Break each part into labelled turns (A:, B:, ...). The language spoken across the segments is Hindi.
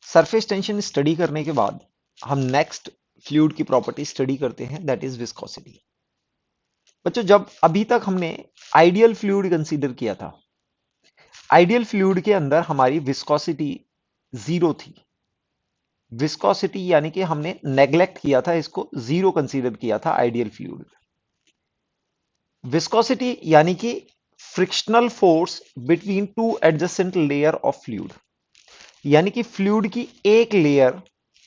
A: सरफेस टेंशन स्टडी करने के बाद हम नेक्स्ट फ्लूइड की प्रॉपर्टी स्टडी करते हैं, दैट इज विस्कोसिटी। बच्चों, जब अभी तक हमने आइडियल फ्लूइड कंसीडर किया था, आइडियल फ्लूइड के अंदर हमारी विस्कोसिटी जीरो थी। विस्कोसिटी यानी कि हमने नेग्लेक्ट किया था, इसको जीरो कंसीडर किया था आइडियल फ्लूइड। विस्कोसिटी यानी कि frictional force between two adjacent layer of fluid, यानी कि फ्लूइड की एक लेयर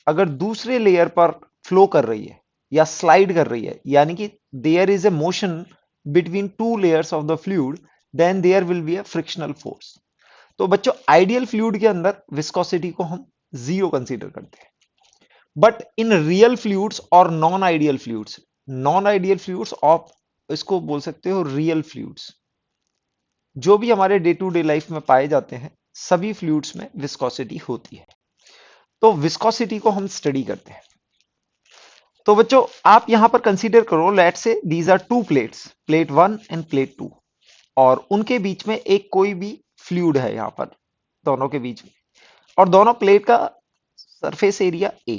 A: अगर दूसरे लेयर पर फ्लो कर रही है या स्लाइड कर रही है, यानी कि there is a motion between two layers of the fluid, then there will be a frictional force. तो बच्चों, आइडियल फ्लूइड के अंदर विस्कोसिटी को हम जीरो कंसीडर करते हैं। बट इन रियल फ्लूइड्स और नॉन आइडियल फ्लूइड्स ऑफ, इसको बोल सकते हो रियल फ्लूइड्स, जो भी हमारे डे टू डे लाइफ में पाए जाते हैं, सभी फ्लूइड्स में विस्कोसिटी होती है। तो विस्कोसिटी को हम स्टडी करते हैं। तो बच्चों, आप यहां पर कंसीडर करो, let's say these are two plates, plate 1 and plate 2, और उनके बीच में एक कोई भी फ्लूइड है यहां पर, दोनों के बीच में, और दोनों प्लेट का सरफेस एरिया ए।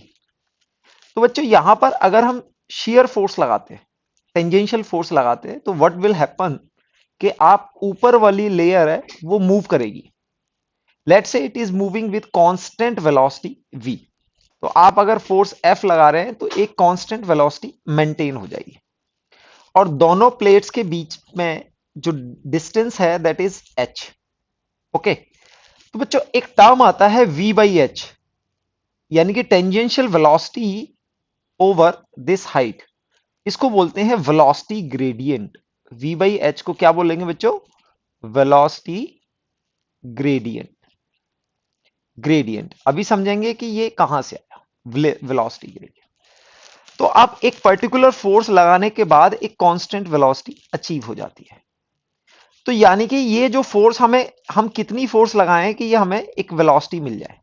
A: तो बच्चों, यहां पर अगर हम shear फोर्स लगाते हैं, टेंजेंशियल फोर्स लगाते हैं, तो व्हाट विल हैपन कि आप ऊपर वाली लेयर है वो मूव करेगी। लेट से it is moving with constant velocity v। तो आप अगर फोर्स F लगा रहे हैं तो एक कांस्टेंट वेलोसिटी मेंटेन हो जाएगी, और दोनों प्लेट्स के बीच में जो डिस्टेंस है दैट इज h। ओके, तो बच्चों एक टर्म आता है v बाई एच, यानी कि tangential velocity over this height, इसको बोलते हैं velocity gradient. v by H को क्या बोलेंगे बच्चों? Velocity gradient. ग्रेडियंट अभी समझेंगे कि ये कहां से आया, वेलोसिटी ग्रेडियंट। तो आप एक पर्टिकुलर फोर्स लगाने के बाद एक कांस्टेंट वेलोसिटी अचीव हो जाती है। तो यानी कि ये जो फोर्स हमें, हम कितनी फोर्स लगाएं कि ये हमें एक वेलोसिटी मिल जाए।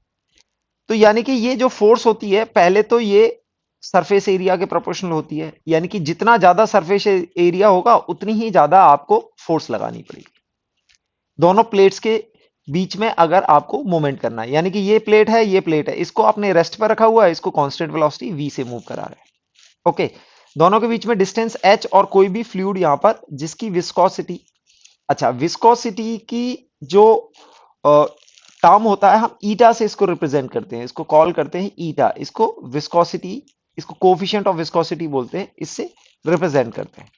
A: तो यानी कि ये जो फोर्स होती है, पहले तो ये सरफेस एरिया के प्रोपोर्शनल होती है, यानी कि जितना ज्यादा सरफेस एरिया होगा उतनी ही ज्यादा आपको फोर्स लगानी पड़ेगी दोनों प्लेट्स के बीच में, अगर आपको मूवमेंट करना है। यानी कि ये प्लेट है, ये प्लेट है, इसको आपने रेस्ट पर रखा हुआ है, इसको कांस्टेंट वेलोसिटी v से मूव करा रहे हैं। ओके, दोनों के बीच में डिस्टेंस h, और कोई भी फ्लूइड यहां पर जिसकी विस्कोसिटी, अच्छा विस्कोसिटी की जो टर्म होता है, हम ईटा से इसको रिप्रेजेंट करते हैं, इसको कॉल करते हैं ईटा, इसको विस्कोसिटी, इसको कोफिशिएंट ऑफ विस्कोसिटी बोलते हैं, इससे रिप्रेजेंट करते हैं।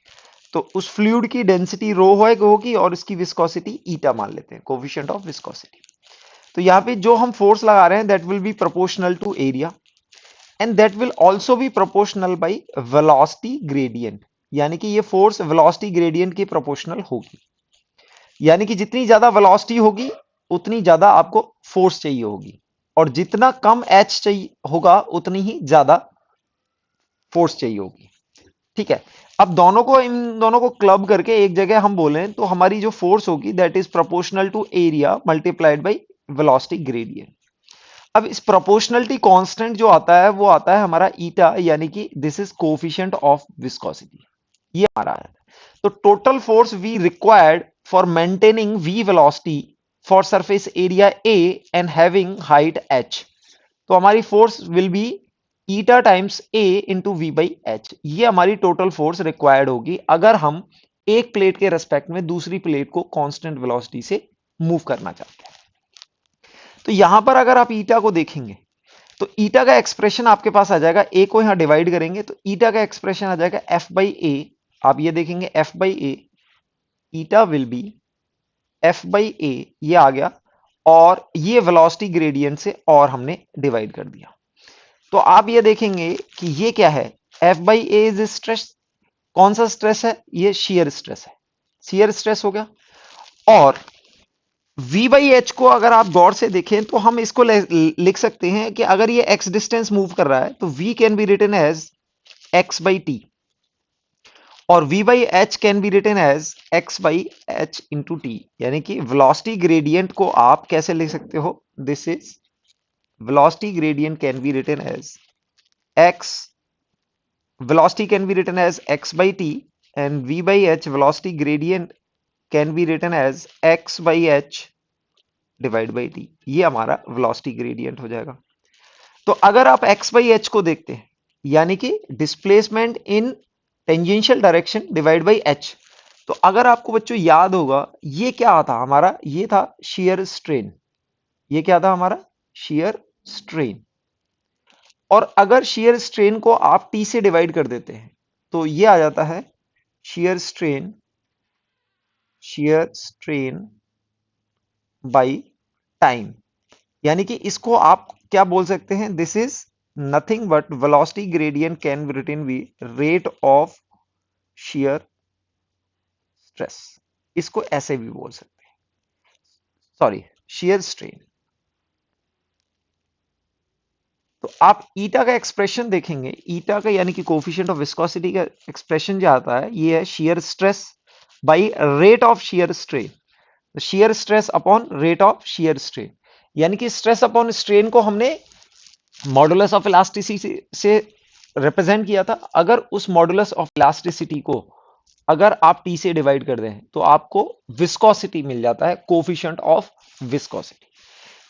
A: तो उस फ्लूइड की डेंसिटी रो होगी और इसकी विस्कोसिटी ईटा मान लेते हैं, कोफिशिएंट ऑफ विस्कोसिटी। तो यहाँ पे जो हम फोर्स लगा रहे हैं that will be proportional to area, and that will also be proportional by velocity gradient, यानी कि ये फोर्स वेलोसिटी ग्रेडियंट की प्रोपोर्शनल होगी। यानी कि जितनी ज्यादा वेलोसिटी होगी उतनी ज्यादा आपको फोर्स चाहिए होगी, और जितना कम एच चाहिए होगा उतनी ही ज्यादा फोर्स चाहिए होगी। ठीक है, अब दोनों को, इन दोनों को क्लब करके एक जगह हम बोलें तो हमारी जो फोर्स होगी that is proportional to area multiplied by velocity gradient. अब इस प्रोपोर्शनलिटी कांस्टेंट जो आता है वो आता है हमारा ईटा, यानी कि this is coefficient of viscosity, ये हमारा है। तो total force we required for maintaining v velocity for surface area a and having height h, तो हमारी force will be eta times a into V by H. ये हमारी टोटल फोर्स रिक्वायर्ड होगी अगर हम एक प्लेट के रेस्पेक्ट में दूसरी प्लेट को कांस्टेंट वेलोसिटी से मूव करना चाहते हैं। तो यहां पर अगर आप ईटा को देखेंगे तो ईटा का एक्सप्रेशन आपके पास आ जाएगा, ए को यहां डिवाइड करेंगे तो ईटा का एक्सप्रेशन आ जाएगा एफ बाई ए। आप ये देखेंगे F by A, eta will be F by A, ये आ गया, और ये वेलोसिटी ग्रेडियंट से और हमने डिवाइड कर दिया। तो आप ये देखेंगे कि ये क्या है, F by A is stress. कौन सा स्ट्रेस है? ये शियर स्ट्रेस है, शियर स्ट्रेस हो गया। और v बाई एच को अगर आप गौर से देखें तो हम इसको लिख सकते हैं कि अगर ये x डिस्टेंस मूव कर रहा है तो v can be written as x by T, और v by H can be written as x by H into T. यानी कि वेलोसिटी ग्रेडियंट को आप कैसे लिख सकते हो? This is velocity gradient can be written as x, velocity can be written as x by t, and v by h velocity gradient can be written as x by h divide by T. ये हमारा वेलोसिटी ग्रेडियंट हो जाएगा। तो अगर आप x बाई एच को देखते हैं, यानी कि displacement in tangential direction divide by H, तो अगर आपको बच्चों याद होगा, ये क्या था हमारा, ये था shear स्ट्रेन, ये क्या था हमारा shear स्ट्रेन। और अगर shear स्ट्रेन को आप t से डिवाइड कर देते हैं तो ये आ जाता है shear स्ट्रेन बाई टाइम। यानी कि इसको आप क्या बोल सकते हैं, this is nothing but velocity gradient can be written be rate of shear stress, इसको ऐसे भी बोल सकते हैं, सॉरी shear स्ट्रेन। तो आप ईटा का एक्सप्रेशन देखेंगे, ईटा का यानी कि कोफिशिएंट ऑफ विस्कोसिटी का एक्सप्रेशन जो आता है, ये है shear stress by rate of shear strain, shear stress upon rate of shear strain. यानी कि स्ट्रेस अपॉन स्ट्रेन को हमने मॉडुलस ऑफ इलास्टिसिटी से रिप्रेजेंट किया था। अगर उस मॉडुलस ऑफ इलास्टिसिटी को अगर आप टी से डिवाइड कर दें तो आपको विस्कोसिटी मिल जाता है, कोफिशिएंट ऑफ विस्कोसिटी।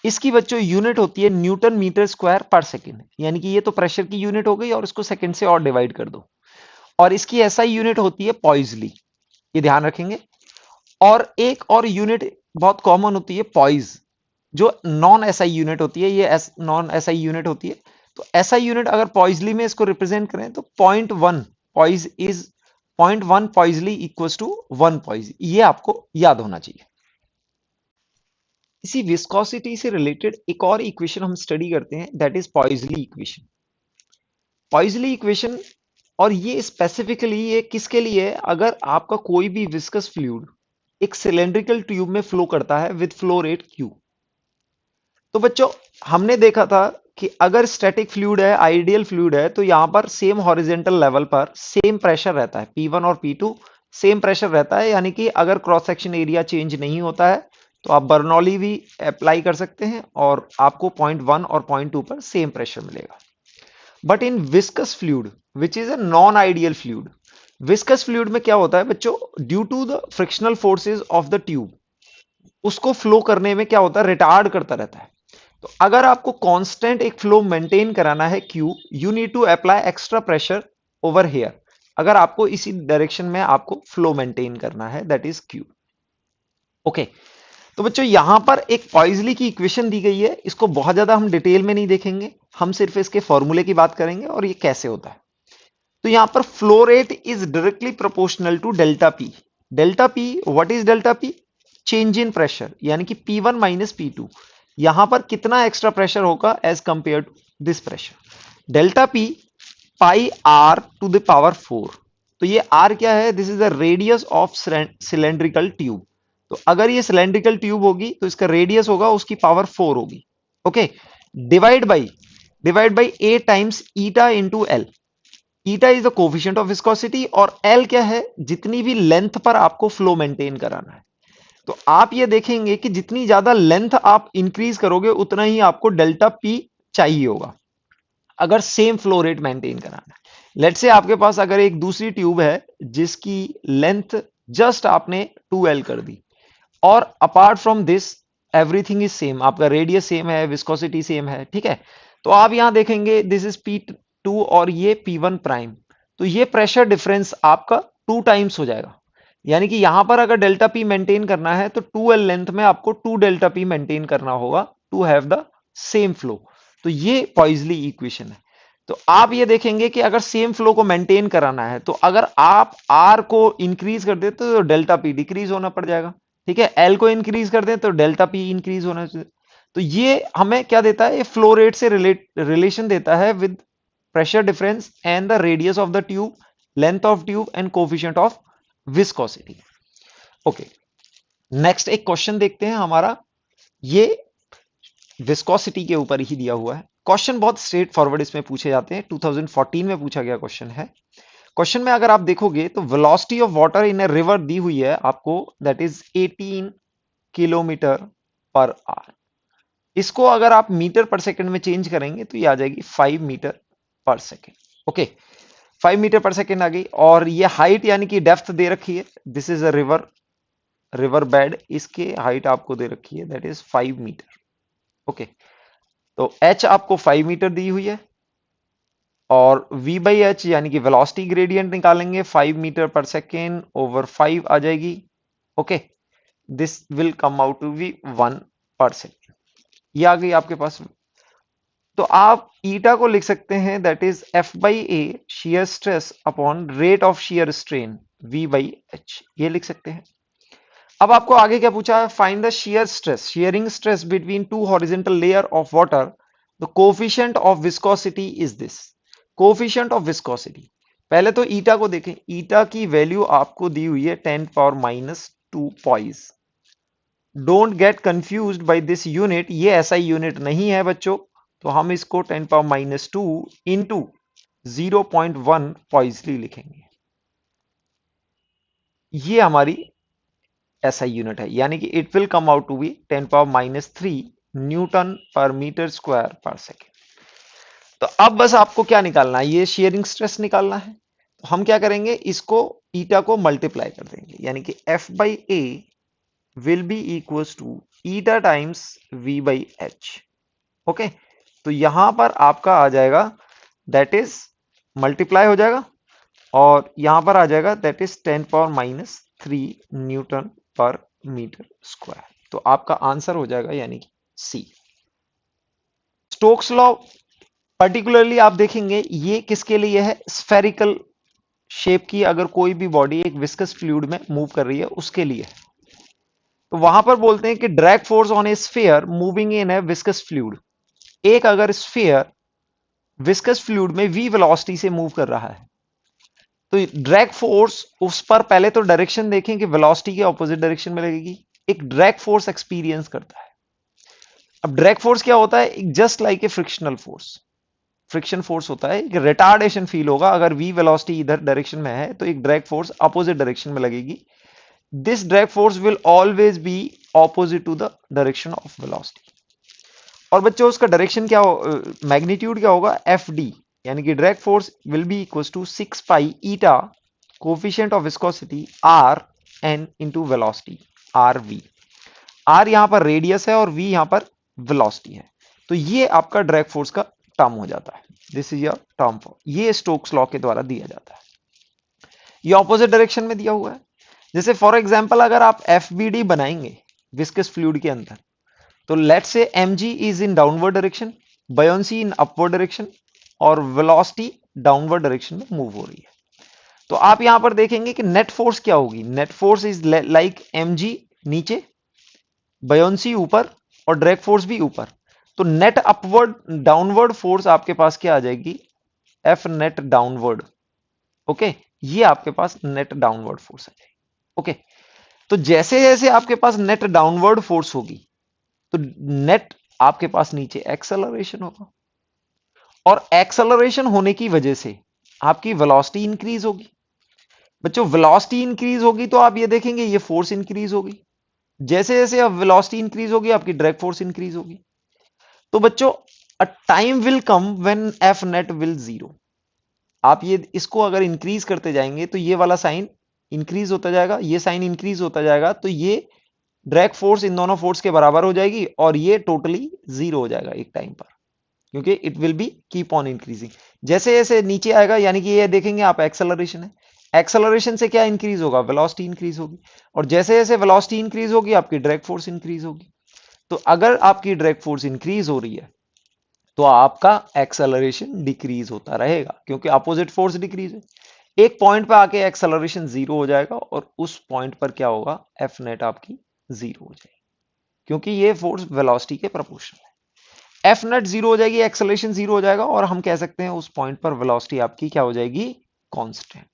A: इसकी बच्चों यूनिट होती है न्यूटन मीटर स्क्वायर पर सेकंड, यानी कि ये तो प्रेशर की यूनिट हो गई और इसको सेकंड से और डिवाइड कर दो। और इसकी ऐसा यूनिट होती है पॉइजली, ये ध्यान रखेंगे। और एक और यूनिट बहुत कॉमन होती है पॉइज, जो नॉन एसआई यूनिट होती है, ये नॉन एसआई यूनिट होती है। तो एसआई यूनिट अगर पॉइजली में इसको रिप्रेजेंट करें तो 0.1 poise is 0.1 poiseuille equals to 1 poise, ये आपको याद होना चाहिए। इसी विस्कोसिटी से रिलेटेड एक और इक्वेशन हम स्टडी करते हैं, दैट इज पॉइजली इक्वेशन। पॉइजली इक्वेशन, और ये स्पेसिफिकली ये किसके लिए है, अगर आपका कोई भी विस्कस फ्लूइड एक सिलेंड्रिकल ट्यूब में फ्लो करता है विद फ्लो रेट Q। तो बच्चों हमने देखा था कि अगर स्टैटिक फ्लूइड है, आइडियल फ्लूइड है, तो यहां पर सेम हॉरिजॉन्टल लेवल पर सेम प्रेशर रहता है, P1 और P2 सेम प्रेशर रहता है। यानी कि अगर क्रॉस सेक्शन एरिया चेंज नहीं होता है तो आप बर्नौली भी अप्लाई कर सकते हैं और आपको 0.1 और 0.2 पर सेम प्रेशर मिलेगा। But in viscous fluid which is a non ideal fluid, viscous fluid में क्या होता है बच्चों, due to the frictional forces of the tube, उसको फ्लो करने में क्या होता है, रिटार्ड करता रहता है। तो अगर आपको कांस्टेंट एक फ्लो मेंटेन कराना है Q, you need to apply extra pressure over here. अगर आपको इसी डायरेक्शन में आपको फ्लो मेंटेन करना है, दैट इज Q। ओके, तो बच्चों यहां पर एक पॉइजली की इक्वेशन दी गई है, इसको बहुत ज्यादा हम डिटेल में नहीं देखेंगे, हम सिर्फ इसके फॉर्मूले की बात करेंगे और ये कैसे होता है। तो यहां पर flow rate is directly proportional to delta P. Delta P, what is delta P, change in pressure, यानी कि P1 माइनस P2, यहां पर कितना एक्स्ट्रा प्रेशर होगा as compare to this pressure. Delta P pi R to the power 4। तो ये आर क्या है, this is the radius of cylindrical tube. तो अगर ये सिलेंड्रिकल ट्यूब होगी तो इसका रेडियस होगा उसकी पावर 4 होगी। Okay, divide by A times eta into L. Eta is the coefficient of viscosity और एल क्या है, जितनी भी लेंथ पर आपको फ्लो मेंटेन कराना है। तो आप ये देखेंगे कि जितनी ज्यादा लेंथ आप इंक्रीज करोगे उतना ही आपको डेल्टा पी चाहिए होगा, अगर सेम फ्लो रेट मेंटेन कराना है। लेट से आपके पास अगर एक दूसरी ट्यूब है जिसकी लेंथ जस्ट आपने 2L कर दी, और apart from this everything is same, आपका रेडियस सेम है, विस्कोसिटी सेम है, ठीक है। तो आप यहां देखेंगे दिस इज P2 और ये P1 प्राइम, तो ये प्रेशर डिफरेंस आपका 2 टाइम्स हो जाएगा। यानी कि यहां पर अगर डेल्टा पी मेंटेन करना है तो 2L लेंथ में आपको 2 डेल्टा पी मेंटेन करना होगा to have the same flow. तो ये पॉइजली इक्वेशन है। तो आप ये देखेंगे कि अगर सेम फ्लो को मेंटेन कराना है तो अगर आप आर को इंक्रीज कर देते तो डेल्टा पी डिक्रीज होना पड़ जाएगा, ठीक है। एल को इंक्रीज कर दें तो डेल्टा पी इंक्रीज होना चाहिए। तो ये हमें क्या देता है, ये फ्लो रेट से रिलेशन देता है with pressure difference and the radius of the tube, length of tube and coefficient of viscosity. Okay, next एक क्वेश्चन देखते हैं हमारा, ये विस्कोसिटी के ऊपर ही दिया हुआ है। क्वेश्चन बहुत स्ट्रेट फॉरवर्ड इसमें पूछे जाते हैं, 2014 में पूछा गया क्वेश्चन है। क्वेश्चन में अगर आप देखोगे तो velocity of water in a river दी हुई है आपको, that is 18 kilometre per hour. इसको अगर आप मीटर पर सेकंड में चेंज करेंगे तो ये आ जाएगी 5 मीटर पर सेकंड। ओके, 5 मीटर पर सेकंड आ गई। और ये हाइट यानी कि डेप्थ दे रखी है, this is a river bed, इसके हाइट आपको दे रखी है दैट इज 5 मीटर। ओके, तो h आपको 5 मीटर दी हुई है और v बाई एच यानी कि वेलोसिटी ग्रेडियंट निकालेंगे 5 मीटर पर सेकेंड ओवर 5 आ जाएगी। Okay, this will come out to be 1 per second. ये आ गई आपके पास। तो आप ईटा को लिख सकते हैं that is F by A shear stress upon rate of shear strain V by H, ये लिख सकते हैं। अब आपको आगे क्या पूछा है, find the shear stress, sharing stress between two horizontal layer of water, the coefficient of viscosity is this. Coefficient of viscosity, पहले तो ईटा को देखें, ईटा की वैल्यू आपको दी हुई है 10 power minus 2 poise. Don't get confused by this unit, ये ऐसा यूनिट नहीं है बच्चों, तो हम इसको 10 पावर माइनस 2 इंटू 0.1 पॉइजली लिखेंगे। ये हमारी ऐसा यूनिट है, यानी कि it will come out to be 10 power minus 3 newton per metre square per second. तो अब बस आपको क्या निकालना है, ये शेयरिंग स्ट्रेस निकालना है। तो हम क्या करेंगे, इसको ईटा को मल्टीप्लाई कर देंगे, यानी कि F by A will be equals to eta times V by H. Okay, तो यहां पर आपका आ जाएगा दैट इज मल्टीप्लाई हो जाएगा और यहां पर आ जाएगा that is 10 power minus 3 newton per metre square. तो आपका आंसर हो जाएगा यानी कि सी। स्टोक्स लॉ पर्टिकुलरली आप देखेंगे ये किसके लिए है, स्फेरिकल शेप की अगर कोई भी बॉडी एक विस्कस फ्लूइड में मूव कर रही है उसके लिए। तो वहां पर बोलते हैं कि drag force on A sphere moving in A viscous fluid, एक अगर स्फीयर विस्कस फ्लूइड में v वेलोसिटी से मूव कर रहा है तो ड्रैग फोर्स उस पर, पहले तो डायरेक्शन देखें कि वेलोसिटी के ऑपोजिट डायरेक्शन में लगेगी, एक ड्रैग फोर्स एक्सपीरियंस करता है। अब ड्रैग फोर्स क्या होता है, just like a frictional force, friction force होता है, एक रिटार्डेशन फील होगा अगर v वेलोसिटी इधर डायरेक्शन में है तो एक ड्रैग फोर्स अपोजिट डायरेक्शन में लगेगी। This drag force will always be opposite to the direction of velocity. और बच्चों उसका डायरेक्शन क्या हो, मैग्नीट्यूड क्या होगा, एफ डी, यानी कि drag force will be equal to 6 pi eta coefficient of viscosity R and into velocity or V. R यहां पर रेडियस है और वी यहां पर वेलोसिटी है, तो ये आपका ड्रैग फोर्स का टर्म हो जाता है। This is your term for, ये स्टोक्स लॉ के द्वारा दिया जाता है। ये ऑपोजिट डायरेक्शन में दिया हुआ है। जैसे फॉर एग्जांपल अगर आप एफ बी डी बनाएंगे विस्कस फ्लूइड के अंदर, तो let's say mg is in downward direction, buoyancy in upward direction और वेलोसिटी डाउनवर्ड डायरेक्शन में मूव हो रही है। तो आप यहां पर देखेंगे कि नेट फोर्स क्या होगी, net force is like mg नीचे, buoyancy ऊपर और ड्रैग फोर्स भी ऊपर। तो नेट अपवर्ड डाउनवर्ड फोर्स आपके पास क्या आ जाएगी, एफ नेट डाउनवर्ड। ओके, ये आपके पास नेट डाउनवर्ड फोर्स आ जाएगी। ओके, तो जैसे जैसे आपके पास नेट डाउनवर्ड फोर्स होगी तो नेट आपके पास नीचे एक्सेलरेशन होगा और एक्सेलरेशन होने की वजह से आपकी वेलोसिटी इंक्रीज होगी। बच्चों वेलोसिटी इंक्रीज होगी तो आप ये देखेंगे ये फोर्स इंक्रीज होगी, जैसे जैसे अब वेलोसिटी इंक्रीज होगी आपकी ड्रैग फोर्स इंक्रीज होगी। तो बच्चों a time will come when F net will zero. आप ये इसको अगर इंक्रीज करते जाएंगे तो ये वाला साइन इंक्रीज होता जाएगा, ये साइन इंक्रीज होता जाएगा, तो ये ड्रैग फोर्स इन दोनों फोर्स के बराबर हो जाएगी और ये टोटली जीरो हो जाएगा एक टाइम पर, क्योंकि it will be keep on increasing. जैसे जैसे नीचे आएगा यानी कि ये देखेंगे आप एक्सेलरेशन है, एक्सेलरेशन से क्या इंक्रीज होगा, वेलोसिटी इंक्रीज होगी और जैसे जैसे वेलोसिटी इंक्रीज होगी आपकी ड्रैग फोर्स इंक्रीज होगी। तो अगर आपकी ड्रैग फोर्स इंक्रीज हो रही है तो आपका एक्सेलरेशन डिक्रीज होता रहेगा, क्योंकि अपोजिट फोर्स डिक्रीज है। एक पॉइंट पे आके एक्सेलरेशन जीरो हो जाएगा और उस पॉइंट पर क्या होगा, एफ नेट आपकी जीरो हो जाएगी, क्योंकि ये फोर्स वेलोसिटी के प्रोपोर्शनल है। एफ नेट जीरो हो जाएगी, एक्सेलरेशन जीरो हो जाएगा और हम कह सकते हैं उस पॉइंट पर वेलोसिटी आपकी क्या हो जाएगी, कांस्टेंट।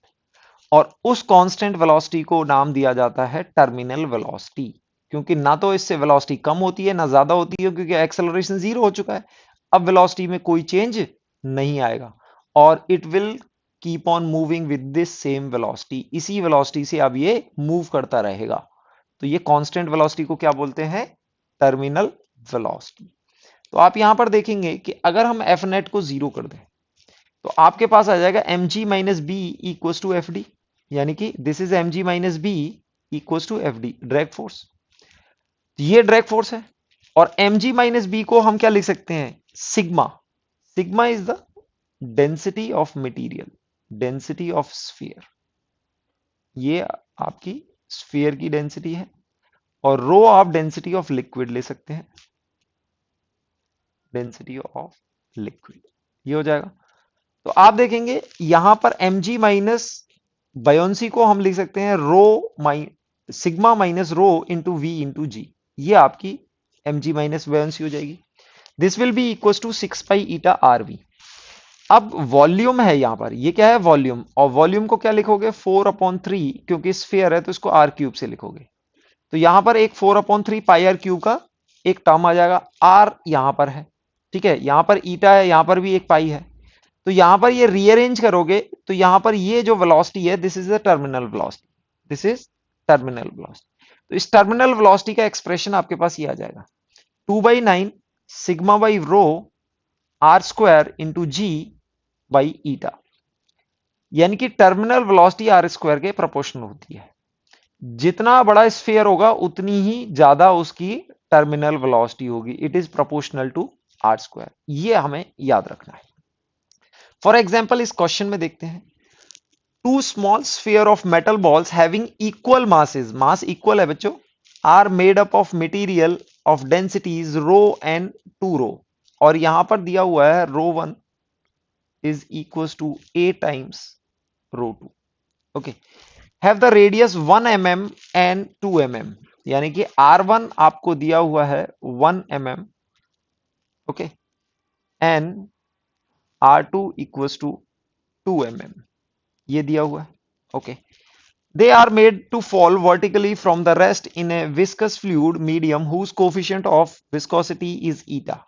A: और उस कांस्टेंट वेलोसिटी को नाम दिया जाता है टर्मिनल वेलोसिटी, क्योंकि ना तो इससे वेलोसिटी कम होती है ना ज्यादा होती है, क्योंकि एक्सेलरेशन जीरो हो चुका है। अब वेलोसिटी में कोई चेंज नहीं आएगा और it will keep on moving with this same velocity, इसी वेलोसिटी से अब ये मूव करता रहेगा। तो ये कांस्टेंट वेलोसिटी को क्या बोलते हैं, टर्मिनल वेलोसिटी। तो आप यहां पर देखेंगे कि अगर हम एफ नेट को जीरो कर दें तो आपके पास आ जाएगा mg minus B equal to F D, यानी कि this is mg minus B equal to F D, drag force. ये ड्रैग फोर्स है और mg माइनस बी को हम क्या लिख सकते हैं, sigma, sigma is the density of material, density of sphere, ये आपकी स्फीयर की डेंसिटी है। और रो आप डेंसिटी ऑफ लिक्विड ले सकते हैं, डेंसिटी ऑफ लिक्विड, ये हो जाएगा। तो आप देखेंगे यहां पर mg माइनस बयोंसी को हम लिख सकते हैं rho sigma minus rho into V into G, ये आपकी mg माइनस बयोंसी हो जाएगी। This will be equal to 6 pi eta R V. अब वॉल्यूम है यहां पर, ये क्या है वॉल्यूम, और वॉल्यूम को क्या लिखोगे 4/3, क्योंकि स्फीयर है तो इसको आर क्यूब से लिखोगे। तो यहां पर एक 4/3 पाई आर क्यूब का एक टर्म आ जाएगा, आर यहां पर है, ठीक है, यहां पर ईटा है, यहां पर भी एक पाई है। तो यहां पर ये रीअरेंज करोगे तो यहां पर ये जो वेलोसिटी है this is the terminal velocity, this is terminal velocity. तो इस टर्मिनल वेलोसिटी का एक्सप्रेशन आपके पास ये आ जाएगा 2/9 sigma by rho R square into G by eta, यानी कि टर्मिनल वेलोसिटी आर स्क्वायर के प्रोपोर्शनल होती है। जितना बड़ा स्फीयर होगा उतनी ही ज्यादा उसकी टर्मिनल वेलोसिटी होगी, it is proportional to R square, ये हमें याद रखना है। फॉर एग्जाम्पल इस क्वेश्चन में देखते हैं, two small sphere of metal balls having equal masses, mass equal है बच्चों, are made up of material of densities rho and two rho, और यहां पर दिया हुआ है rho one is equal to A times rho two, okay, have the radius 1 mm and 2 mm, यानी कि R1 आपको दिया हुआ है 1 mm, okay, and R2 equals to 2 mm, ये दिया हुआ है, okay. They are made to fall vertically from the rest in a viscous fluid medium whose coefficient of viscosity is eta,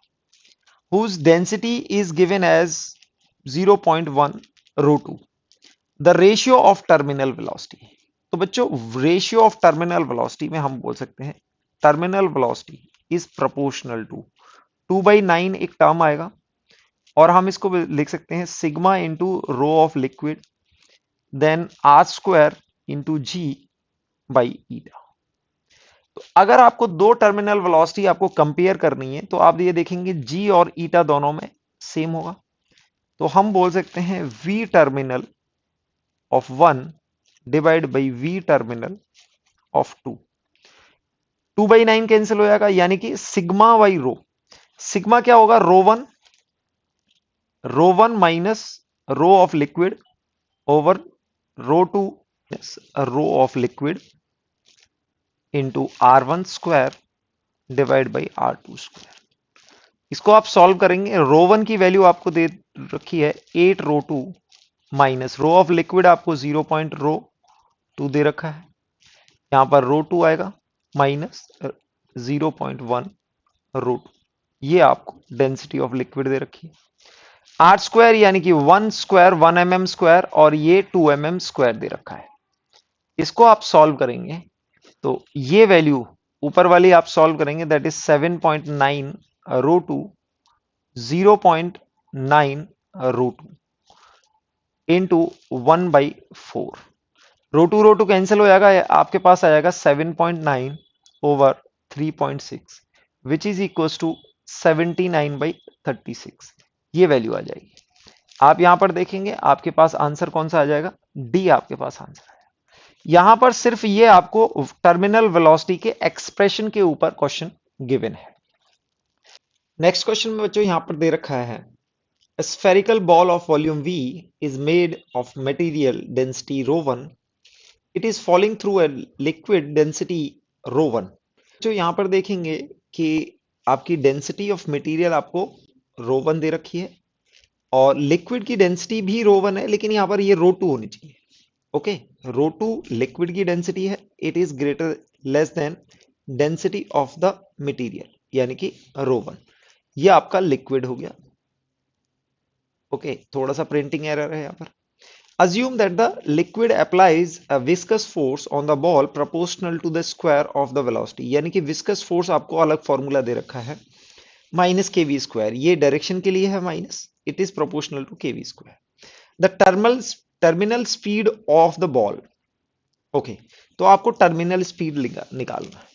A: whose density is given as 0.1 rho 2, the ratio of terminal velocity। तो बच्चों रेशियो ऑफ टर्मिनल वेलोसिटी में हम बोल सकते हैं terminal velocity is proportional to 2/9 एक टर्म आएगा, और हम इसको लिख सकते हैं sigma into rho of liquid then R square into G by eta. तो अगर आपको दो टर्मिनल वेलोसिटी आपको कंपेयर करनी है तो आप ये देखेंगे जी और ईटा दोनों में सेम होगा, तो हम बोल सकते हैं V terminal of 1 divide by V terminal of 2, 2/9 cancel हो जाएगा, यानी कि सिग्मा बाई रो, सिग्मा क्या होगा rho one minus rho of liquid over rho two rho of liquid into R1 square divide by R2 square. इसको आप सॉल्व करेंगे, रो वन की वैल्यू आपको दे रखी है 8 rho two minus rho of liquid आपको 0.रो 2 दे रखा है, यहां पर रो 2 आएगा माइनस 0.1 रो 2, ये आपको डेंसिटी ऑफ लिक्विड दे रखी है। आर स्क्वायर यानी कि 1 स्क्वायर 1 mm स्क्वायर, और ये 2 mm स्क्वायर दे रखा है। इसको आप सॉल्व करेंगे तो ये वैल्यू ऊपर वाली आप सॉल्व करेंगे that is 7.9 rho 2 0.9 rho 2 into 1/4, rho two cancel हो जाएगा, आपके पास आ जाएगा 7.9 over 3.6 which is equal to 79/36, ये वैल्यू आ जाएगी। आप यहां पर देखेंगे आपके पास आंसर कौन सा आ जाएगा, डी आपके पास आंसर है। यहां पर सिर्फ ये आपको टर्मिनल वेलोसिटी के एक्सप्रेशन के ऊपर क्वेश्चन गिवन है। नेक्स्ट क्वेश्चन में बच्चों यहां पर दे रखा है A spherical ball of volume V is made of material density ρ1. It is falling through a liquid density ρ1. जो यहां पर देखेंगे कि आपकी डेंसिटी ऑफ मटेरियल आपको ρ1 दे रखी है, और लिक्विड की डेंसिटी भी ρ1 है, लेकिन यहां पर ये ρ2 होनी चाहिए, ओके। ρ2 लिक्विड की डेंसिटी है, it is greater less than density of the material, यानी कि ρ1, ये आपका लिक्विड हो गया, ओके। थोड़ा सा प्रिंटिंग एरर है यहाँ पर। Assume that the liquid applies a viscous force on the ball proportional to the square of the velocity, यानी कि viscous force आपको अलग फॉर्मूला दे रखा है माइनस के वी स्क्वायर, ये डायरेक्शन के लिए है minus, it is proportional to K V square. The terminal speed of the ball, okay, तो आपको टर्मिनल स्पीड निकालना है।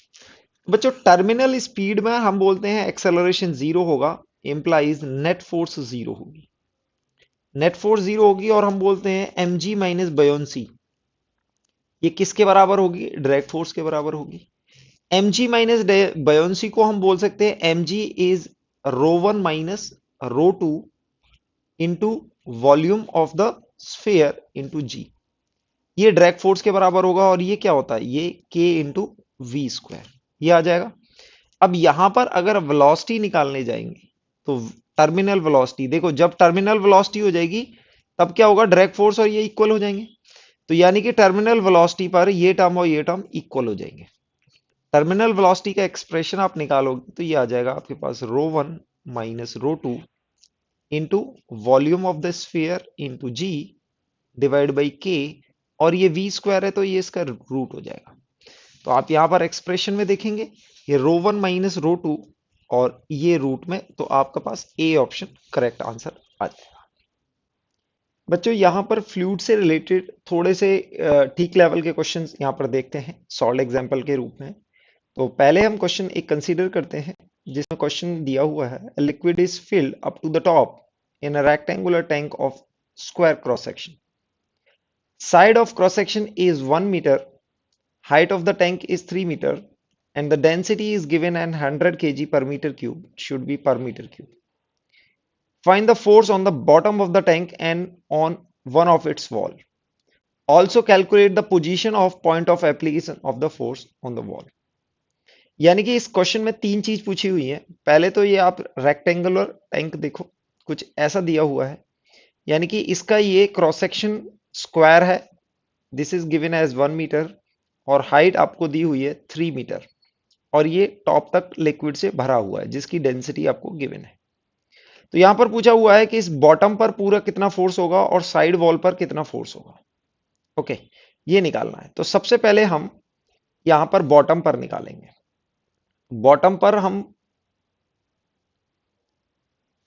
A: बच्चों टर्मिनल स्पीड में हम बोलते हैं एक्सेलरेशन 0 होगा, इंप्लाइज नेट फोर्स जीरो होगी। नेट फोर्स जीरो होगी और हम बोलते हैं mg माइनस बयोंसी, ये किसके बराबर होगी? डायरेक्ट फोर्स के बराबर होगी। mg माइनस बयोंसी को हम बोल सकते हैं mg is ρ1 minus ρ2 into volume of the sphere into G. ये डायरेक्ट फोर्स के बराबर होगा और ये क्या होता है? ये k इंटू वी स्क्वायर, ये आ जाएगा। अब यहां पर अगर वेलोसिटी निकालने जाएंगे तो टर्मिनल वेलोसिटी, देखो जब टर्मिनल वेलोसिटी हो जाएगी तब क्या होगा? डायरेक्ट फोर्स और ये इक्वल हो जाएंगे। तो यानी कि टर्मिनल वेलोसिटी पर ये टर्म और ये टर्म इक्वल हो जाएंगे। टर्मिनल वेलोसिटी का एक्सप्रेशन आप निकालोगे तो ये आ जाएगा आपके पास ρ1 minus ρ2 into volume of the sphere into G divide by K, और ये वी स्क्वायर है तो ये इसका रूट हो जाएगा। तो आप यहां पर एक्सप्रेशन में देखेंगे ये ρ1 माइनस ρ2 और ये रूट में, तो आपके पास ए ऑप्शन करेक्ट आंसर आ जाएगा। बच्चों यहां पर फ्लूइड से रिलेटेड थोड़े से ठीक लेवल के क्वेश्चंस यहां पर देखते हैं सॉल्व एग्जांपल के रूप में। तो पहले हम क्वेश्चन एक कंसीडर करते हैं जिसमें क्वेश्चन दिया हुआ है liquid is filled up to the top in a rectangular tank of square cross section. Side of cross section is 1 meter, height of the tank is 3 meter, and the density is given at 100 kg per meter cube, should be per meter cube. Find the force on the bottom of the tank and on one of its wall. Also calculate the position of point of application of the force on the wall. यानी कि इस क्वेश्चन में तीन चीज पूछी हुई है। पहले तो ये आप रेक्टेंगुलर टैंक देखो, कुछ ऐसा दिया हुआ है, यानी कि इसका ये क्रॉस सेक्शन स्क्वायर है, this is given as 1 metre, और हाइट आपको दी हुई है 3 मीटर, और ये टॉप तक लिक्विड से भरा हुआ है जिसकी डेंसिटी आपको गिवन है। तो यहां पर पूछा हुआ है कि इस बॉटम पर पूरा कितना फोर्स होगा और साइड वॉल पर कितना फोर्स होगा। ओके, ये निकालना है। तो सबसे पहले हम यहां पर बॉटम पर निकालेंगे। बॉटम पर हम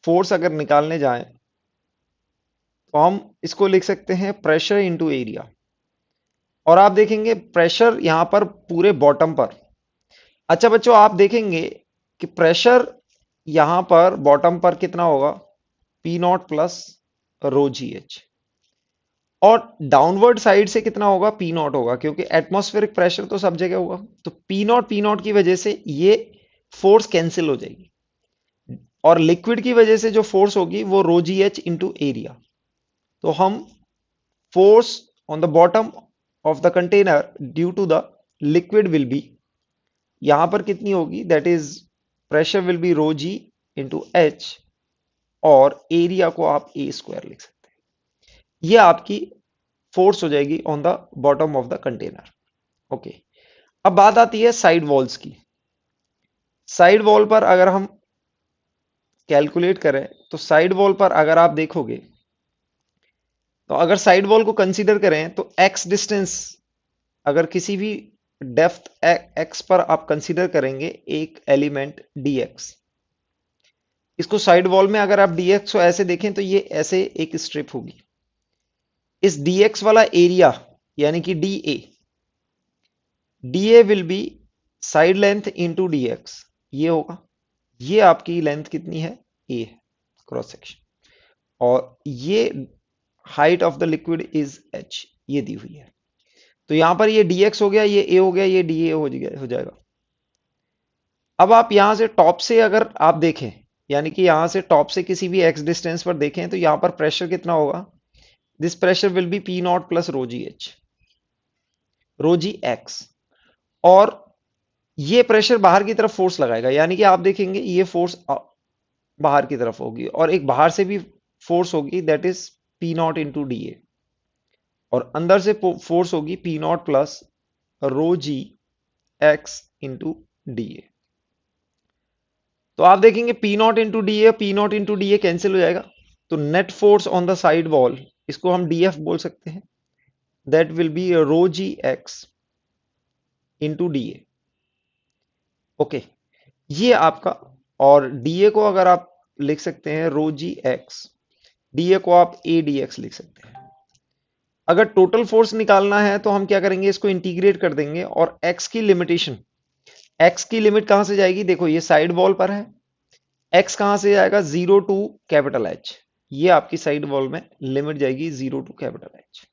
A: फोर्स अगर निकालने जाएं तो हम इसको लिख सकते हैं प्रेशर इनटू एरिया, और आप देखेंगे प्रेशर यहां पर पूरे बॉटम पर। अच्छा बच्चों, आप देखेंगे कि प्रेशर यहां पर बॉटम पर कितना होगा? P naught plus rho G H, और डाउनवर्ड साइड से कितना होगा? पी नॉट होगा, क्योंकि एटमॉस्फेरिक प्रेशर तो सब जगह होगा। तो पी नॉट की वजह से ये फोर्स कैंसिल हो जाएगी, और लिक्विड की वजह से जो फोर्स होगी वो rho G H into area. तो हम force on the bottom of the container due to the liquid will be, यहां पर कितनी होगी? That is pressure will be rho G into H, और एरिया को आप ए स्क्वायर लिख सकते हैं। यह आपकी फोर्स हो जाएगी on the bottom of the container. Okay, अब बात आती है साइड वॉल्स की। साइड वॉल पर अगर हम कैलकुलेट करें तो साइड वॉल पर अगर आप देखोगे तो अगर साइड वॉल को कंसीडर करें तो एक्स डिस्टेंस, अगर किसी भी डेप्थ एक्स पर आप कंसीडर करेंगे एक एलिमेंट dx, इसको साइड वॉल में अगर आप dx को ऐसे देखें तो ये ऐसे एक स्ट्रिप होगी। इस dx वाला एरिया यानी कि dA will be side length into dx, ये होगा। ये आपकी लेंथ कितनी है? a है, क्रॉस सेक्शन, और ये height of the liquid is h, ये दी हुई है। तो यहां पर ये dx हो गया, ये a हो गया, ये dA हो जाएगा। अब आप यहां से टॉप से अगर आप देखें, यानी कि यहां से टॉप से किसी भी x डिस्टेंस पर देखें तो यहां पर प्रेशर कितना होगा? This pressure will be P naught plus rho G H, rho G X, और ये प्रेशर बाहर की तरफ फोर्स लगाएगा, यानी कि आप देखेंगे ये फोर्स बाहर की तरफ होगी, और एक बाहर से भी फोर्स होगी, that is P naught into D A, और अंदर से फोर्स होगी P naught plus rho G X into D A. तो आप देखेंगे P naught into D A, P naught into D A cancel हो जाएगा, तो net force on the side wall, इसको हम डी एफ बोल सकते हैं, that will be rho G X into D A. Okay, ये आपका, और डीए को अगर आप लिख सकते हैं रो जी एक्स, डीए को आप ए डी एक्स लिख सकते हैं। अगर टोटल फोर्स निकालना है तो हम क्या करेंगे? इसको इंटीग्रेट कर देंगे, और एक्स की लिमिटेशन, एक्स की लिमिट कहां से जाएगी? देखो ये साइड वॉल पर है, एक्स कहां से आएगा, 0 टू H, ये आपकी साइड वॉल में लिमिट जाएगी 0 टू H।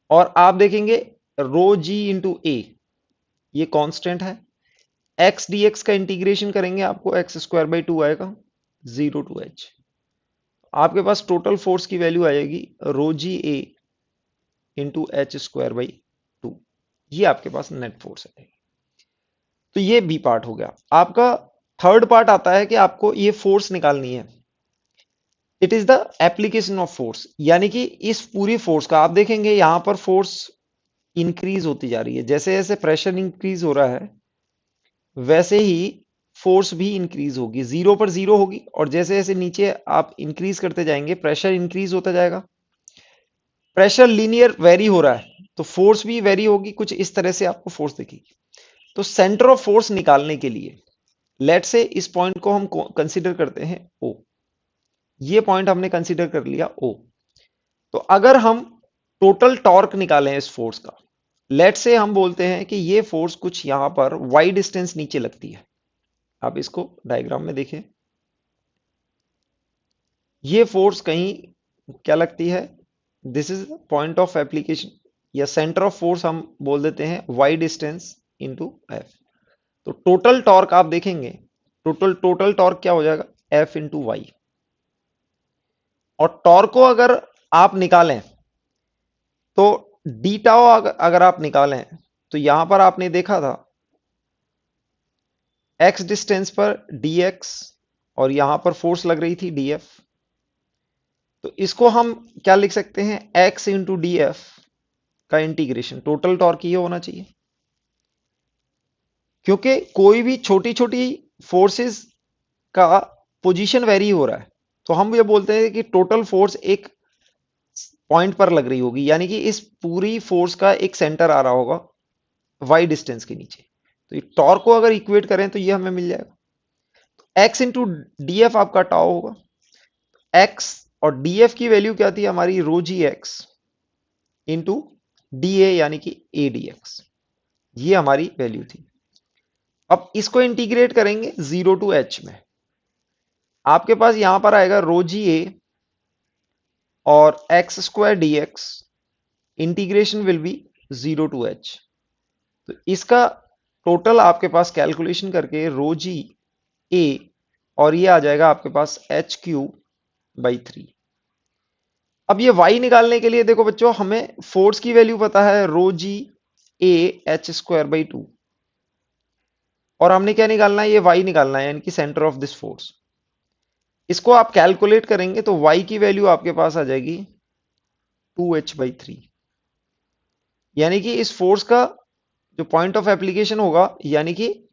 A: और आप देखेंगे रो जी इंटू ए, ये कांस्टेंट है। एक्स डी एक्स का इंटीग्रेशन करेंगे आपको x² बाई 2 आएगा 0 टू H। आपके पास टोटल फोर्स की वैल्यू आ जाएगी रो जी ए इंटू H² बाई 2, ये आपके पास नेट फोर्स है। तो ये बी पार्ट हो गया आपका। थर्ड पार्ट आता है कि आपको ये फोर्स निकालनी है। It is the application of force, यानी कि इस पूरी फोर्स का आप देखेंगे यहां पर फोर्स इंक्रीज होती जा रही है। जैसे जैसे प्रेशर इंक्रीज हो रहा है वैसे ही फोर्स भी इंक्रीज होगी, जीरो पर जीरो होगी, और जैसे जैसे नीचे आप इंक्रीज करते जाएंगे प्रेशर इंक्रीज होता जाएगा। प्रेशर लीनियर वेरी हो रहा है तो फोर्स भी वेरी होगी, कुछ इस तरह से आपको फोर्स दिखेगी। तो सेंटर ऑफ फोर्स निकालने के लिए लेट से इस पॉइंट को हम कंसीडर करते हैं ओ, ये पॉइंट हमने कंसीडर कर लिया ओ। तो अगर हम टोटल टॉर्क निकालें इस फोर्स का, लेट से हम बोलते हैं कि ये फोर्स कुछ यहां पर वाई डिस्टेंस नीचे लगती है। आप इसको डायग्राम में देखें, ये फोर्स कहीं क्या लगती है, this is point of application या सेंटर ऑफ फोर्स हम बोल देते हैं वाई डिस्टेंस इंटू एफ। तो टोटल टॉर्क आप देखेंगे, टोटल टॉर्क क्या हो जाएगा, एफ इंटू वाई। और टॉर्क को अगर आप निकालें तो डी टाओ अगर आप निकालें तो यहां पर आपने देखा था एक्स डिस्टेंस पर dx और यहां पर फोर्स लग रही थी df। तो इसको हम क्या लिख सकते हैं, x इंटू डी एफ का इंटीग्रेशन, टोटल टॉर्क ये होना चाहिए। क्योंकि कोई भी छोटी छोटी फोर्सेस का पोजीशन वेरी हो रहा है तो हम ये बोलते हैं कि टोटल फोर्स एक पॉइंट पर लग रही होगी, यानी कि इस पूरी फोर्स का एक सेंटर आ रहा होगा वाई डिस्टेंस के नीचे। तो ये टॉर्क को अगर इक्वेट करें तो ये हमें मिल जाएगा, एक्स इंटू डी एफ आपका टाउ होगा। एक्स और डी एफ की वैल्यू क्या थी हमारी, रो जी एक्स इंटू डी ए, यानी कि ए डी एक्स, ये हमारी वैल्यू थी। अब इसको इंटीग्रेट करेंगे 0 टू H में, आपके पास यहां पर आएगा रो जी ए और x² dx, integration will be 0 to H। तो इसका टोटल आपके पास कैलकुलेशन करके रो जी ए और ये आ जाएगा आपके पास H³ बाई 3। अब ये y निकालने के लिए देखो बच्चों, हमें फोर्स की वैल्यू पता है रो जी ए H²बाई 2, और हमने क्या निकालना है, ये y निकालना है, यानी कि सेंटर ऑफ दिस फोर्स। इसको आप कैलकुलेट करेंगे तो y की वैल्यू आपके पास आ जाएगी 2H/3, यानी कि इस फोर्स का जो पॉइंट ऑफ एप्लीकेशन होगा, यानी कि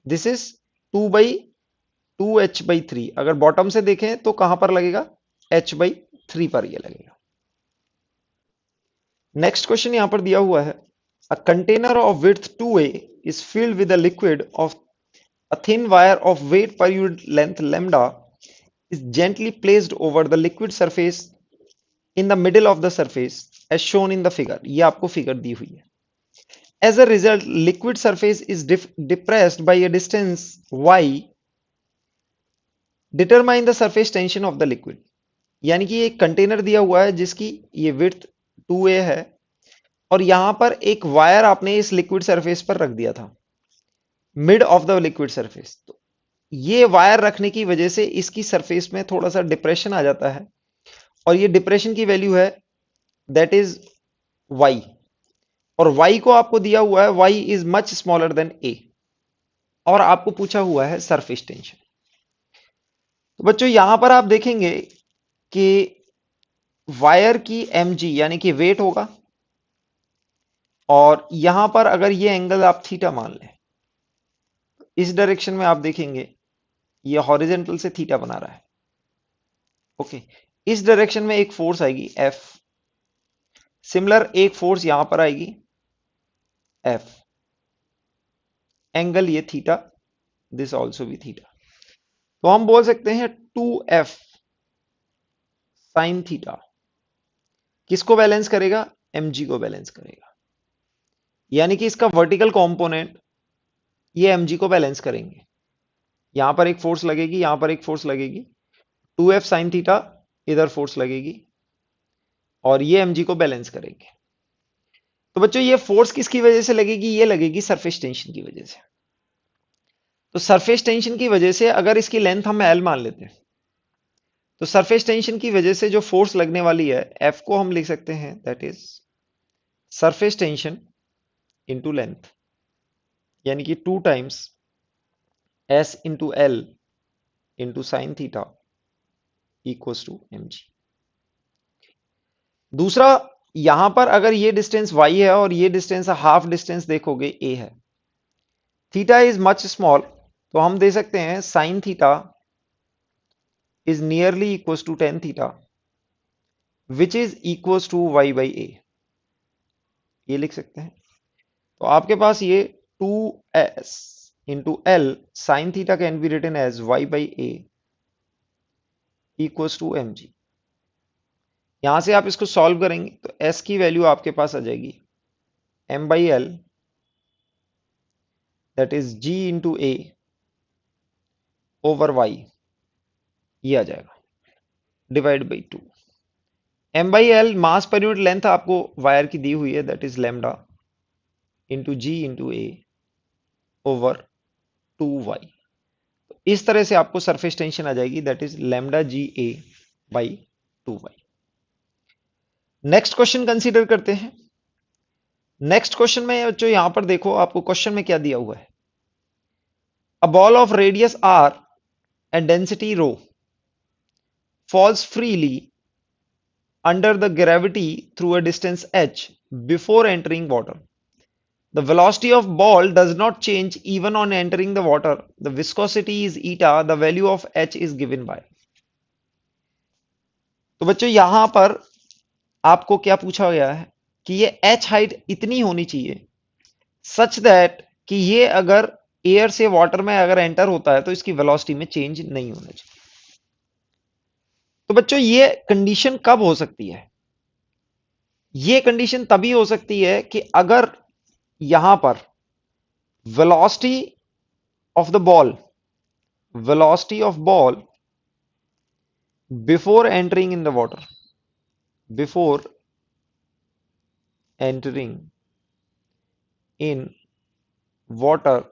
A: दिस इज 2/2H/3। अगर बॉटम से देखें तो कहां पर लगेगा, H/3 पर ये लगेगा। नेक्स्ट क्वेश्चन यहां पर दिया हुआ है, a container of width 2a is filled with a liquid of a thin wire of weight per unit length lambda is gently placed over the liquid surface in the middle of the surface as shown in the figure। ये आपको फिगर दी हुई है। As a result, liquid surface is depressed by a distance y। Determine the surface tension of the liquid। यानी कि एक कंटेनर दिया हुआ है जिसकी ये विड्थ 2a है और यहां पर एक वायर आपने इस लिक्विड सरफेस पर रख दिया था, mid of the liquid surface. तो ये वायर रखने की वजह से इसकी सरफेस में थोड़ा सा डिप्रेशन आ जाता है और ये डिप्रेशन की वैल्यू है दैट इज y, और y को आपको दिया हुआ है y is much smaller than a, और आपको पूछा हुआ है सरफेस टेंशन। तो बच्चों यहां पर आप देखेंगे कि वायर की mg यानी कि वेट होगा, और यहां पर अगर ये एंगल आप थीटा मान लें, इस डायरेक्शन में आप देखेंगे ये हॉरिजेंटल से थीटा बना रहा है। ओके, इस डायरेक्शन में एक फोर्स आएगी F, सिमिलर एक फोर्स यहां पर आएगी F, एंगल ये थीटा, दिस ऑल्सो भी थीटा। तो हम बोल सकते हैं 2F साइन थीटा किसको बैलेंस करेगा, mg को बैलेंस करेगा, यानी कि इसका वर्टिकल कंपोनेंट ये mg को बैलेंस करेंगे। यहां पर एक फोर्स लगेगी, यहां पर एक फोर्स लगेगी, 2f साइन थीटा, इधर फोर्स लगेगी और ये mg को बैलेंस करेंगे। तो बच्चों ये फोर्स किसकी वजह से लगेगी? ये लगेगी सरफेस टेंशन की वजह से। तो सरफेस टेंशन की वजह से अगर इसकी लेंथ हम L मान लेते हैं, तो सरफेस टेंशन की वजह से जो फोर्स लगने वाली है F को हम लिख सकते हैं that is surface tension into length, यानी कि 2 times S into L into sine theta equals to mg। दूसरा, यहां पर अगर ये डिस्टेंस y है और ये डिस्टेंस हाफ डिस्टेंस देखोगे a है, थीटा इज मच स्मॉल, तो हम दे सकते हैं sine theta is nearly equals to tan theta which is equals to y by a, ये लिख सकते हैं। तो आपके पास ये 2s into L sine theta can be written as y by a equals to mg। यहां से आप इसको सॉल्व करेंगे तो s की वैल्यू आपके पास आ जाएगी m by L that is g into a over y, ये आ जाएगा divide by 2। m by L mass per unit length आपको वायर की दी हुई है that is lambda into G into A over 2y। इस तरह से आपको सरफेस टेंशन आ जाएगी that is lambda G A by 2y। Next question consider करते हैं। नेक्स्ट क्वेश्चन में जो यहां पर देखो आपको क्वेश्चन में क्या दिया हुआ है, a ball of radius r and density rho falls freely under the gravity through a distance h before entering water. The velocity of ball does not change even on entering the water. The viscosity is eta. The value of h is given by. तो बच्चों यहां पर आपको क्या पूछा गया है कि ये h हाइट इतनी होनी चाहिए सच दैट कि ये अगर एयर से वाटर में अगर एंटर होता है तो इसकी वेलोसिटी में चेंज नहीं होना चाहिए। तो बच्चों ये कंडीशन कब हो सकती है? ये कंडीशन तभी हो सकती है कि अगर यहां पर velocity of the ball, velocity of ball before entering in the water, before entering in water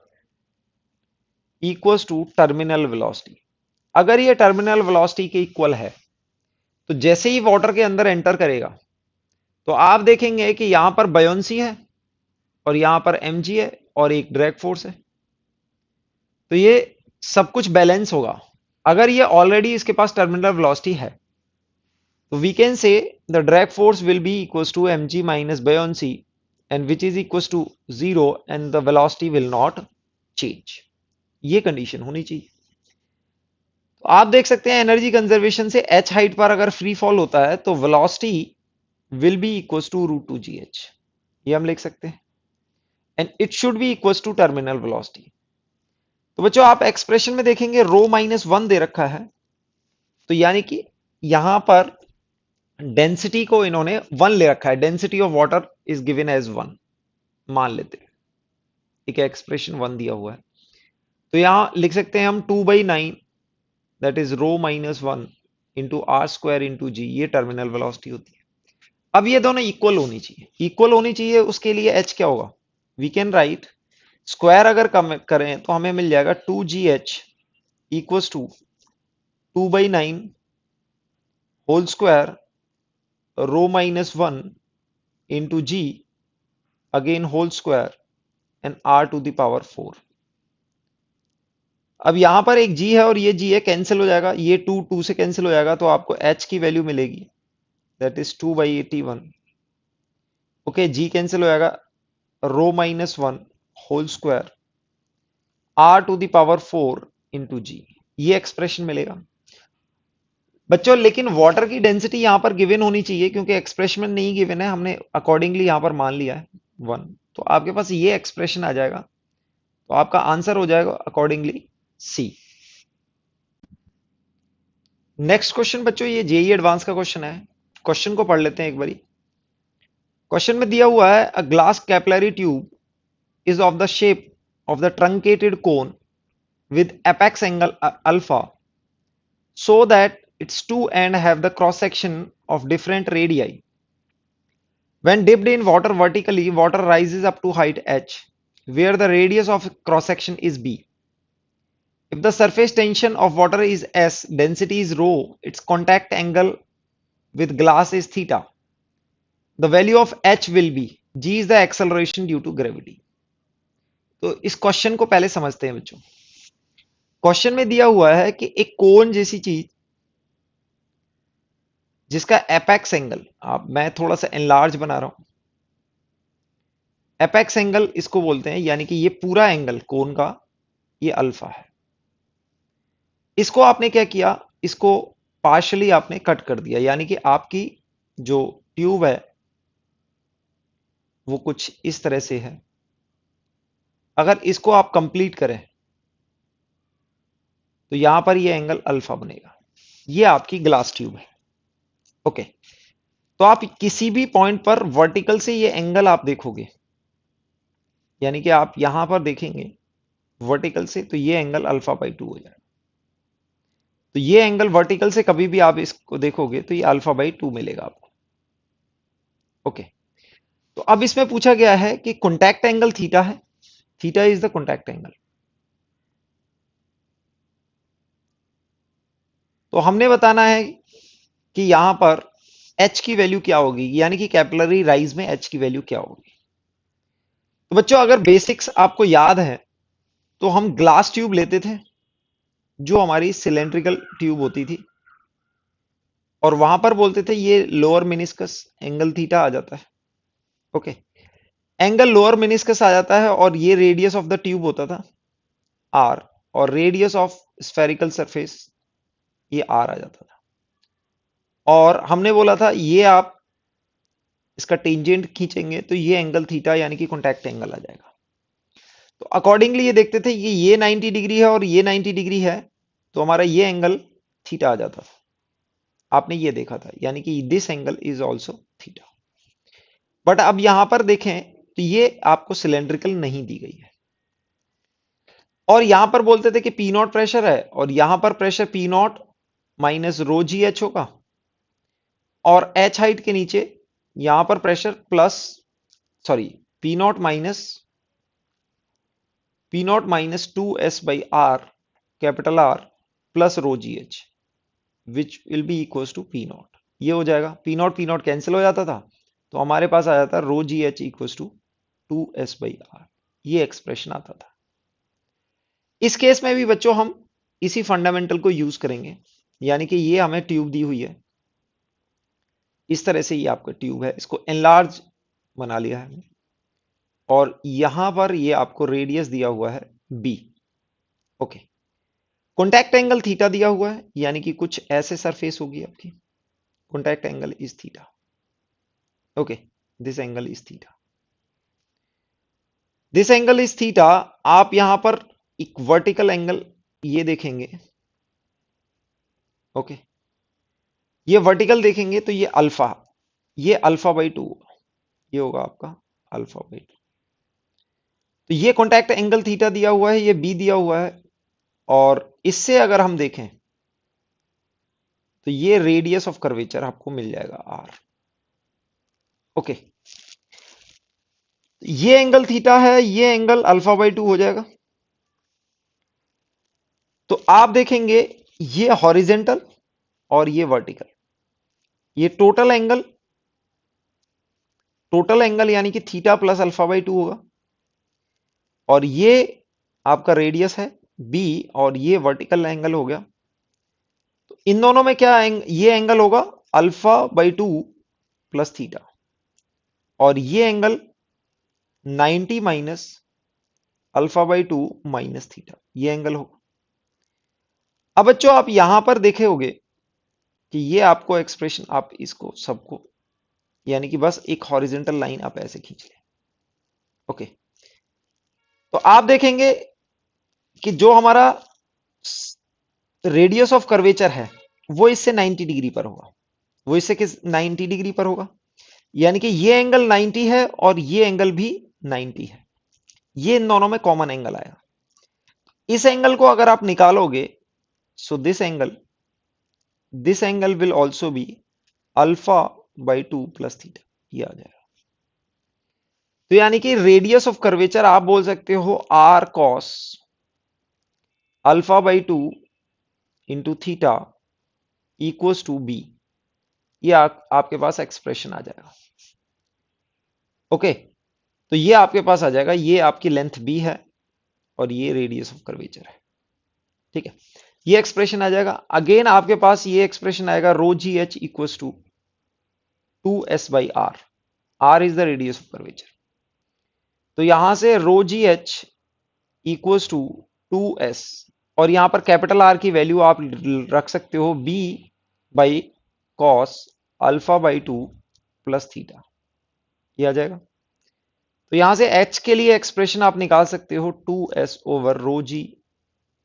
A: equals to terminal velocity. अगर ये टर्मिनल वेलोसिटी के इक्वल है तो जैसे ही वाटर के अंदर एंटर करेगा तो आप देखेंगे कि यहां पर बयोंसी है और यहां पर mg है और एक ड्रैग फोर्स है, तो ये सब कुछ बैलेंस होगा। अगर ये ऑलरेडी इसके पास टर्मिनल वेलोसिटी है तो we can say the drag force will be equals to mg minus buoyancy and which is equals to 0 and the velocity will not change. ये कंडीशन होनी चाहिए। तो आप देख सकते हैं एनर्जी कंजर्वेशन से h हाइट पर अगर फ्री फॉल होता है तो velocity will be equals to root two G H, ये हम लिख सकते हैं, and it should be equals to terminal velocity. तो बच्चों आप एक्सप्रेशन में देखेंगे रो माइनस वन दे रखा है, तो यानी कि यहां पर डेंसिटी को इन्होंने वन ले रखा है, density of water is given as one मान लेते हैं, ठीक है, एक्सप्रेशन वन दिया हुआ है। तो यहां लिख सकते हैं हम 2/9 that is rho minus one into R square into G, ये टर्मिनल वेलोसिटी होती है। अब ये दोनों इक्वल होनी चाहिए, इक्वल होनी चाहिए, उसके लिए एच क्या होगा, वी कैन राइट स्क्वायर अगर कम करें तो हमें मिल जाएगा 2gh equals to 2/9 whole square rho minus one into G again whole square and r to the power 4। अब यहां पर एक g है और ये g है, कैंसिल हो जाएगा, ये 2 से कैंसिल हो जाएगा, तो आपको h की वैल्यू मिलेगी that is 2/81। Okay, g cancel हो जाएगा, rho minus one whole square r to the power 4 into G, ये एक्सप्रेशन मिलेगा बच्चों। लेकिन वाटर की डेंसिटी यहां पर गिवन होनी चाहिए क्योंकि एक्सप्रेशन में नहीं गिवन है, हमने अकॉर्डिंगली यहां पर मान लिया है 1, तो आपके पास ये एक्सप्रेशन आ जाएगा, तो आपका आंसर हो जाएगा अकॉर्डिंगली सी। नेक्स्ट क्वेश्चन बच्चों ये जेई एडवांस का क्वेश्चन है, क्वेश्चन को पढ़ लेते हैं एक बारी। क्वेश्चन में दिया हुआ है a glass capillary tube is of the shape of the truncated cone with apex angle alpha so that its two ends have the cross section of different radii. When dipped in water vertically, water rises up to height h, where the radius of cross section is b. If the surface tension of water is s, density is rho, its contact angle with glass is theta. The value of h will be g is the acceleration due to gravity. तो इस क्वेश्चन को पहले समझते हैं बच्चों। क्वेश्चन में दिया हुआ है कि एक कोन जैसी चीज जिसका एपेक्स एंगल, आप मैं थोड़ा सा एनलार्ज बना रहा हूं, एपेक्स एंगल इसको बोलते हैं, यानी कि ये पूरा एंगल कोन का ये अल्फा है। इसको आपने क्या किया, इसको पार्शली आपने कट कर दिया, यानी कि आपकी जो ट्यूब है वो कुछ इस तरह से है। अगर इसको आप कंप्लीट करें तो यहां पर ये एंगल अल्फा बनेगा। ये आपकी ग्लास ट्यूब है। ओके, तो आप किसी भी पॉइंट पर वर्टिकल से ये एंगल आप देखोगे, यानी कि आप यहां पर देखेंगे वर्टिकल से, तो ये एंगल अल्फा बाई 2 हो जाएगा। तो ये एंगल वर्टिकल से कभी भी आप इसको देखोगे तो ये अल्फा बाई 2 मिलेगा आपको। ओके, तो अब इसमें पूछा गया है कि कॉन्टैक्ट एंगल थीटा है, theta is the contact angle. तो हमने बताना है कि यहां पर h की वैल्यू क्या होगी, यानी कि कैपिलरी राइज में h की वैल्यू क्या होगी। तो बच्चों अगर बेसिक्स आपको याद है तो हम ग्लास ट्यूब लेते थे जो हमारी सिलेंड्रिकल ट्यूब होती थी, और वहां पर बोलते थे ये लोअर मेनिस्कस एंगल थीटा आ जाता है। ओके, एंगल लोअर मेनिस्कस आ जाता है और ये रेडियस ऑफ द ट्यूब होता था r, और रेडियस ऑफ स्फेरिकल सरफेस ये r आ जाता था। और हमने बोला था ये आप इसका टेंजेंट खींचेंगे तो ये एंगल थीटा यानी कि कॉन्टैक्ट एंगल आ जाएगा। तो अकॉर्डिंगली ये देखते थे ये 90 डिग्री है और ये 90 डिग्री है, तो हमारा ये एंगल थीटा आ जाता था। आपने ये देखा था, यानी कि this angle is also theta. But अब यहां पर देखें तो ये आपको सिलेंड्रिकल नहीं दी गई है, और यहां पर बोलते थे कि पी नॉट प्रेशर है, और यहां पर pressure P naught minus rho G H होगा, और एच हाइट के नीचे यहां पर pressure plus sorry P naught minus 2s by R, capital R, plus rho G H, which will be equal to P naught. ये हो जाएगा, पी नॉट कैंसिल हो जाता था, तो हमारे पास आ जाता rho G H equal to 2s by R. ये एक्सप्रेशन आता था। इस केस में भी बच्चों हम इसी फंडामेंटल को यूज करेंगे, यानी कि ये हमें ट्यूब दी हुई है, इस तरह से ये आपका ट्यूब है, इसको एनलार्ज बना लिया है, और यहां पर ये आपको रेडियस दिया हुआ है b। Okay, contact angle theta दिया हुआ है, यानी कि कुछ ऐसे सरफेस होगी आपकी, contact angle is theta. Okay, this angle is theta, this angle is theta. आप यहां पर एक वर्टिकल एंगल ये देखेंगे, ओके, ये वर्टिकल देखेंगे तो ये अल्फा बाई 2 होगा, ये होगा आपका अल्फा बाई 2। तो ये कॉन्टैक्ट एंगल थीटा दिया हुआ है, ये बी दिया हुआ है, और इससे अगर हम देखें तो ये रेडियस ऑफ कर्वेचर आपको मिल जाएगा आर। ओके, ये एंगल थीटा है, ये एंगल अल्फा बाई 2 हो जाएगा। तो आप देखेंगे ये हॉरिजेंटल और ये वर्टिकल, ये टोटल एंगल यानी कि थीटा प्लस अल्फा बाई 2 होगा, और ये आपका रेडियस है बी, और ये वर्टिकल एंगल हो गया। तो इन दोनों में क्या ये एंगल होगा अल्फा बाई 2 प्लस थीटा, और ये angle 90 minus alpha by 2 minus theta, ये एंगल होगा। अब बच्चों आप यहां पर देखे होगे कि ये आपको एक्सप्रेशन, आप इसको सबको, यानी कि बस एक हॉरिजेंटल लाइन आप ऐसे खींच लें। ओके, तो आप देखेंगे कि जो हमारा रेडियस ऑफ कर्वेचर है वो इससे 90 डिग्री पर होगा, वो इससे किस 90 डिग्री पर होगा, यानी कि ये एंगल 90 है और ये एंगल भी 90 है, ये इन दोनों में कॉमन एंगल आएगा। इस एंगल को अगर आप निकालोगे, so this angle will also be alpha by 2 plus theta, ये आ जाएगा। तो यानी कि रेडियस ऑफ कर्वेचर आप बोल सकते हो R cos alpha by 2 into theta equals to B, ये आपके पास एक्सप्रेशन आ जाएगा। ओके, तो ये आपके पास आ जाएगा, ये आपकी लेंथ बी है और ये रेडियस ऑफ कर्वेचर है। ठीक है, ये एक्सप्रेशन आ जाएगा। अगेन आपके पास ये एक्सप्रेशन आएगा rho G H equals to 2s by R, R is the radius of curvature. तो यहां से rho G H equals to 2s, और यहां पर कैपिटल आर की वैल्यू आप रख सकते हो b by cos alpha by 2 plus theta, ये आ जाएगा। तो यहां से h के लिए एक्सप्रेशन आप निकाल सकते हो 2s over rho G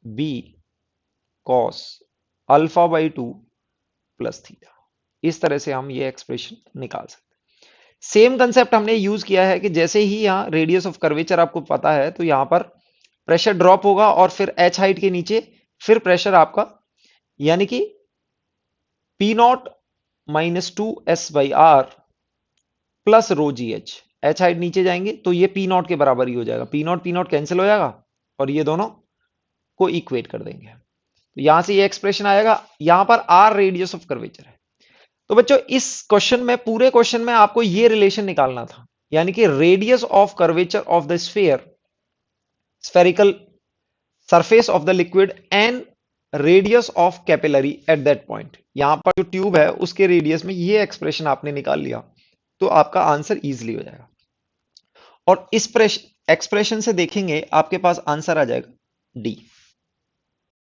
A: B cos alpha by 2 plus theta. इस तरह से हम ये एक्सप्रेशन निकाल सकते हैं। सेम कंसेप्ट हमने यूज किया है कि जैसे ही यहां रेडियस ऑफ कर्वेचर आपको पता है तो यहां पर प्रेशर ड्रॉप होगा और फिर h हाइट के नीचे फिर प्रेशर आपका, यानी कि P naught minus 2s by R plus rho G H height नीचे जाएंगे तो ये पी नॉट के बराबर ही हो जाएगा, पी नॉट कैंसिल हो जाएगा और ये दोनों को इक्वेट कर देंगे। तो यहां से ये एक्सप्रेशन आएगा, यहां पर आर रेडियस ऑफ कर्वेचर है। तो बच्चों इस क्वेश्चन में, पूरे क्वेश्चन में आपको ये रिलेशन निकालना था, यानी कि radius of curvature of the spherical surface of the liquid and radius of capillary at that point. यहां पर जो ट्यूब है उसके रेडियस में ये एक्सप्रेशन आपने निकाल लिया तो आपका आंसर इजीली हो जाएगा। और इस एक्सप्रेशन से देखेंगे आपके पास आंसर आ जाएगा डी।